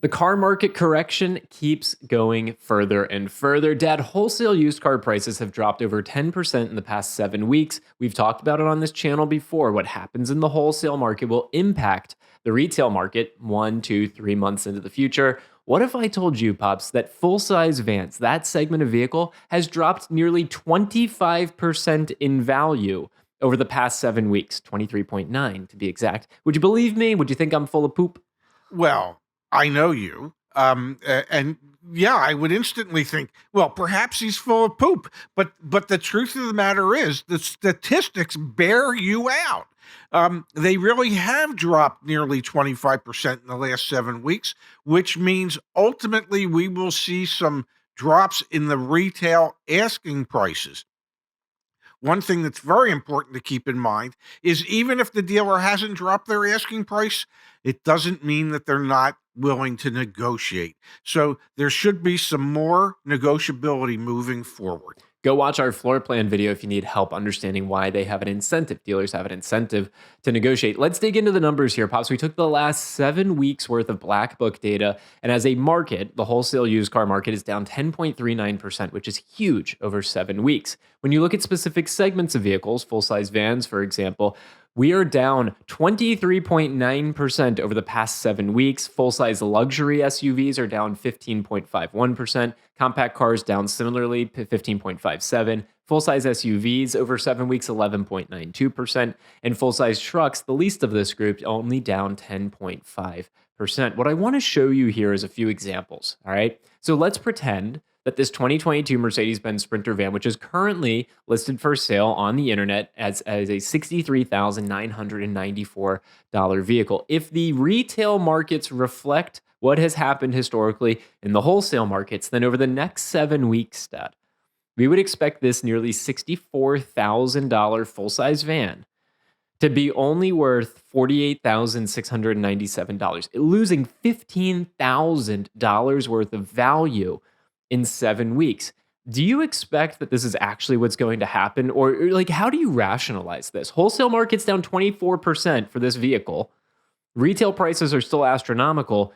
The car market correction keeps going further and further. Dad, wholesale used car prices have dropped over 10% in the past 7 weeks. We've talked about it on this channel before. What happens in the wholesale market will impact the retail market 1, 2, 3 months into the future. What if I told you, Pops, that full size vans, that segment of vehicle, has dropped nearly 25% in value over the past 7 weeks? 23.9 to be exact. Would you believe me? Would you think I'm full of poop? Well, I know you. And yeah, I would instantly think, well, perhaps he's full of poop. But the truth of the matter is, the statistics bear you out. They really have dropped nearly 25% in the last 7 weeks, which means ultimately we will see some drops in the retail asking prices. One thing that's very important to keep in mind is even if the dealer hasn't dropped their asking price, it doesn't mean that they're not willing to negotiate. So there should be some more negotiability moving forward. Go watch our floor plan video if you need help understanding why they have an incentive. Dealers have an incentive to negotiate. Let's dig into the numbers here, Pops. We took the last 7 weeks worth of Black Book data, and as a market, the wholesale used car market is down 10.39%, which is huge over 7 weeks. When you look at specific segments of vehicles, full-size vans, for example, we are down 23.9% over the past 7 weeks. Full-size luxury SUVs are down 15.51%. Compact cars down similarly, 15.57%. Full-size SUVs over 7 weeks, 11.92%. And full-size trucks, the least of this group, only down 10.5%. What I want to show you here is a few examples, all right? So let's pretend that this 2022 Mercedes-Benz Sprinter van, which is currently listed for sale on the internet as a $63,994 vehicle. If the retail markets reflect what has happened historically in the wholesale markets, then over the next 7 weeks, Dad, we would expect this nearly $64,000 full-size van to be only worth $48,697, losing $15,000 worth of value in 7 weeks. Do you expect that this is actually what's going to happen? Or like, how do you rationalize this? Wholesale market's down 24% for this vehicle. Retail prices are still astronomical.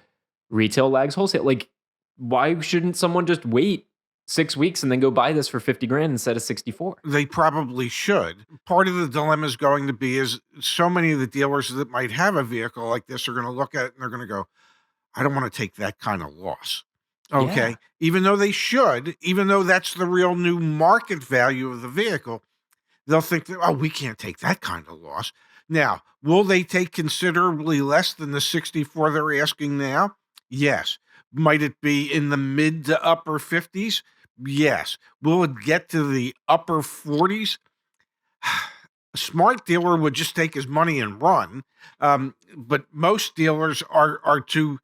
Retail lags wholesale. Like, why shouldn't someone just wait 6 weeks and then go buy this for 50 grand instead of 64? They probably should. Part of the dilemma is going to be is so many of the dealers that might have a vehicle like this are going to look at it and they're going to go, I don't want to take that kind of loss. Okay. Yeah. Even though they should, even though that's the real new market value of the vehicle, they'll think that, oh, we can't take that kind of loss. Now, will they take considerably less than the 64 they're asking now? Yes. Might it be in the mid to upper 50s? Yes. Will it get to the upper 40s? A smart dealer would just take his money and run. But most dealers are too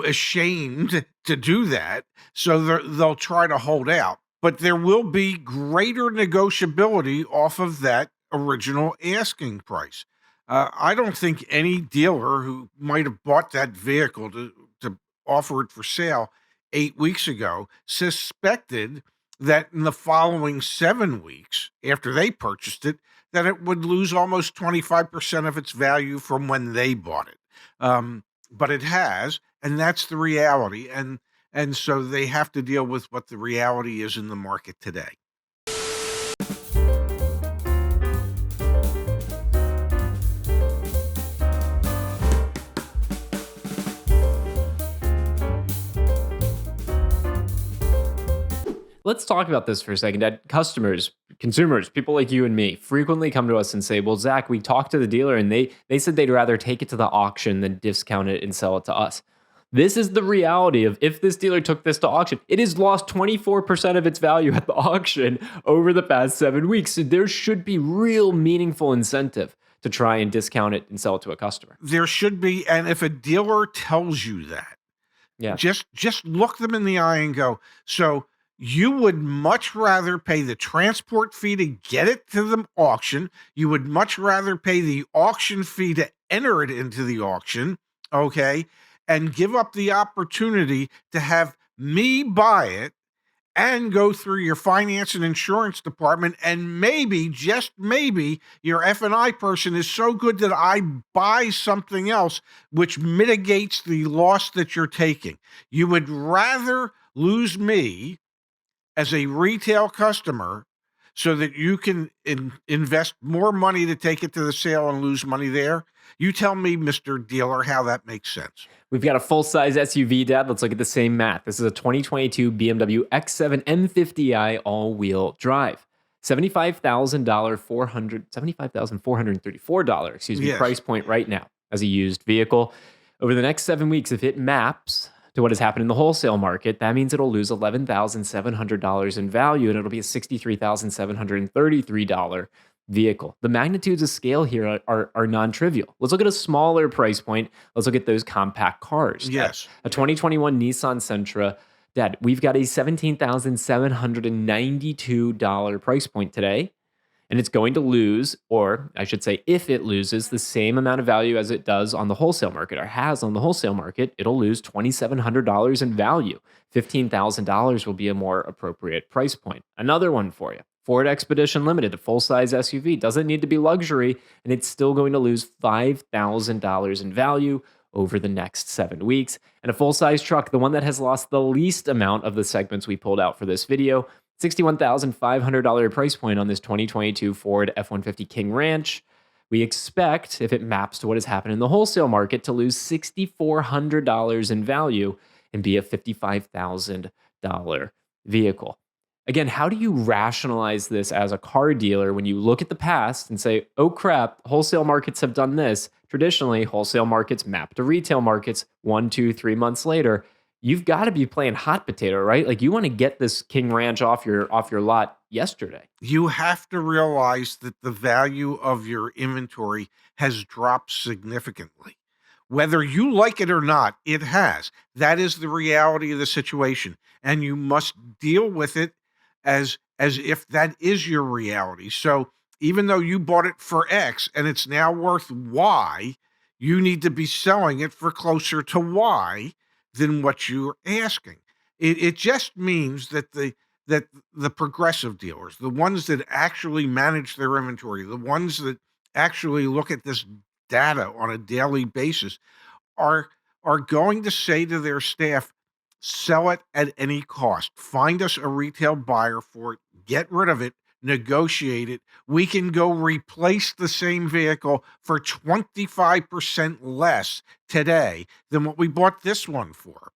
ashamed to do that, so they'll try to hold out. But there will be greater negotiability off of that original asking price. I don't think any dealer who might have bought that vehicle to offer it for sale 8 weeks ago suspected that in the following 7 weeks after they purchased it, that it would lose almost 25% of its value from when they bought it. But it has, and that's the reality. And so they have to deal with what the reality is in the market today. Let's talk about this for a second, Dad. Customers, consumers, people like you and me frequently come to us and say, well, Zach, we talked to the dealer and they said they'd rather take it to the auction than discount it and sell it to us. This is the reality of if this dealer took this to auction, it has lost 24% of its value at the auction over the past 7 weeks. So there should be real meaningful incentive to try and discount it and sell it to a customer. There should be, and if a dealer tells you that, Yeah. just look them in the eye and go, so you would much rather pay the transport fee to get it to the auction. You would much rather pay the auction fee to enter it into the auction, okay, and give up the opportunity to have me buy it and go through your finance and insurance department, and maybe, just maybe, your F&I person is so good that I buy something else which mitigates the loss that you're taking. You would rather lose me as a retail customer so that you can invest more money to take it to the sale and lose money there? You tell me, Mr. Dealer, how that makes sense. We've got a full-size SUV, Dad. Let's look at the same math. This is a 2022 BMW X7 M50i all-wheel drive. $75,434, Yes. price point right now as a used vehicle. Over the next 7 weeks, if it maps to what has happened in the wholesale market, that means it'll lose $11,700 in value, and it'll be a $63,733 vehicle. The magnitudes of scale here are non-trivial. Let's look at a smaller price point. Let's look at those compact cars. Yes. A 2021 Nissan Sentra. Dad, we've got a $17,792 price point today, and it's going to lose, or I should say, if it loses the same amount of value as it does on the wholesale market or has on the wholesale market, it'll lose $2,700 in value. $15,000 will be a more appropriate price point. Another one for you. Ford Expedition Limited, the full-size SUV, doesn't need to be luxury, and it's still going to lose $5,000 in value over the next 7 weeks. And a full-size truck, the one that has lost the least amount of the segments we pulled out for this video, $61,500 price point on this 2022 Ford F-150 King Ranch. We expect, if it maps to what has happened in the wholesale market, to lose $6,400 in value and be a $55,000 vehicle. Again, how do you rationalize this as a car dealer when you look at the past and say, oh crap, wholesale markets have done this? Traditionally, wholesale markets map to retail markets 1, 2, 3 months later. You've got to be playing hot potato, right? Like, you want to get this King Ranch off your lot yesterday. You have to realize that the value of your inventory has dropped significantly. Whether you like it or not, it has. That is the reality of the situation, and you must deal with it as if that is your reality. So even though you bought it for X and it's now worth Y, you need to be selling it for closer to Y than what you're asking. It just means that the progressive dealers, the ones that actually manage their inventory, the ones that actually look at this data on a daily basis, are going to say to their staff, sell it at any cost. Find us a retail buyer for it. Get rid of it. Negotiate it. We can go replace the same vehicle for 25% less today than what we bought this one for.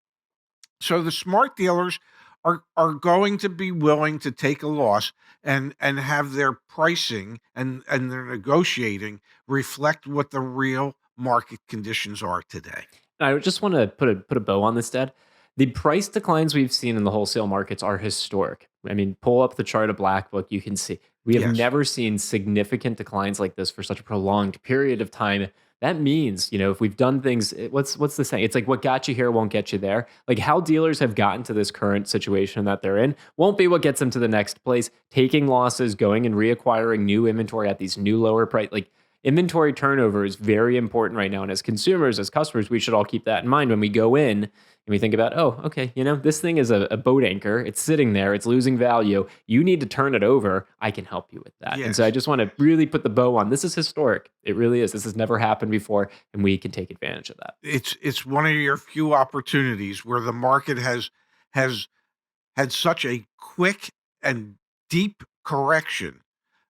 So the smart dealers are going to be willing to take a loss and have their pricing and their negotiating reflect what the real market conditions are today. I just want to put a bow on this, Dad. The price declines we've seen in the wholesale markets are historic. I mean, pull up the chart of Black Book, you can see we have Yes. never seen significant declines like this for such a prolonged period of time. That means, if we've done things, what's the saying? It's like what got you here won't get you there. Like, how dealers have gotten to this current situation that they're in won't be what gets them to the next place. Taking losses, going and reacquiring new inventory at these new lower price, like, inventory turnover is very important right now. And as consumers, as customers, we should all keep that in mind when we go in and we think about, oh, okay, this thing is a boat anchor. It's sitting there. It's losing value. You need to turn it over. I can help you with that. And so Yes. I just want to really put the bow on. This is historic. It really is. This has never happened before, and we can take advantage of that. It's one of your few opportunities where the market has had such a quick and deep correction,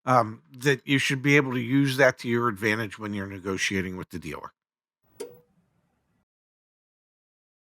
that you should be able to use that to your advantage when you're negotiating with the dealer.